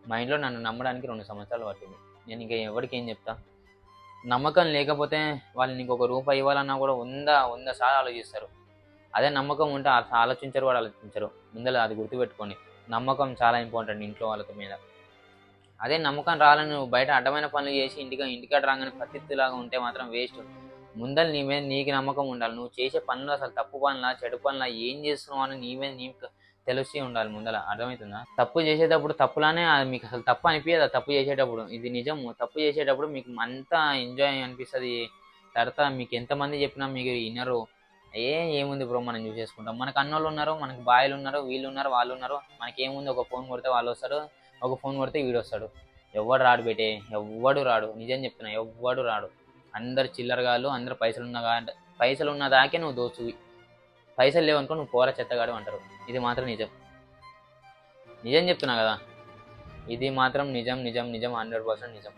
మా ఇంట్లో నన్ను నమ్మడానికి 2 సంవత్సరాలు పట్టింది. నేను ఇంక ఎవరికీ ఏం చెప్తా? నమ్మకం లేకపోతే వాళ్ళు నీకు ఒక రూపాయి ఇవ్వాలన్నా కూడా 100 సార్లు ఆలోచిస్తారు. అదే నమ్మకం ఉంటే ఆలోచించరు కూడా ఆలోచించరు. ముందల అది గుర్తుపెట్టుకోండి. నమ్మకం చాలా ఇంపార్టెంట్ ఇంట్లో వాళ్ళ మీద. అదే నమ్మకం రాలని నువ్వు బయట అడ్డమైన పనులు చేసి ఇంటికాడ రాగానే పత్తిత్తులాగా ఉంటే మాత్రం వేస్ట్. ముందల నీ మీద నీకు నమ్మకం ఉండాలి. నువ్వు చేసే పనులు అసలు తప్పు పనులా, చెడు పనులా, ఏం చేస్తున్నావు అని నీ మీద నీకు తెలిసి ఉండాలి ముందల. అర్థమవుతుందా? తప్పు చేసేటప్పుడు తప్పులానే మీకు అసలు తప్పు అనిపించదు. తప్పు చేసేటప్పుడు ఇది నిజం. తప్పు చేసేటప్పుడు మీకు అంతా ఎంజాయ్ అనిపిస్తుంది. తర్వాత మీకు ఎంతమంది చెప్పినా మీకు వినరు. ఏముంది బ్రో, మనం చూసేసుకుంటాం. మనకు అన్నోళ్ళు ఉన్నారు, మనకు బాయిలు ఉన్నారు, వీళ్ళు ఉన్నారు, వాళ్ళు ఉన్నారు. మనకేముంది, ఒక ఫోన్ కొడితే వాళ్ళు వస్తారు, ఒక ఫోన్ కొడితే వీడు వస్తాడు. ఎవ్వడు రాడు బేటే, ఎవ్వడు రాడు. నిజం చెప్తున్నా, ఎవ్వడు రాడు. అందరు చిల్లరగాళ్ళు, అందరు పైసలు ఉన్న దాకే నువ్వు దోచువి. పైసలు లేవనుకో నువ్వు పోరా చెత్తగాడు అంటారు. ఇది మాత్రం నిజం. నిజం చెప్తున్నా కదా, ఇది మాత్రం నిజం 100% నిజం.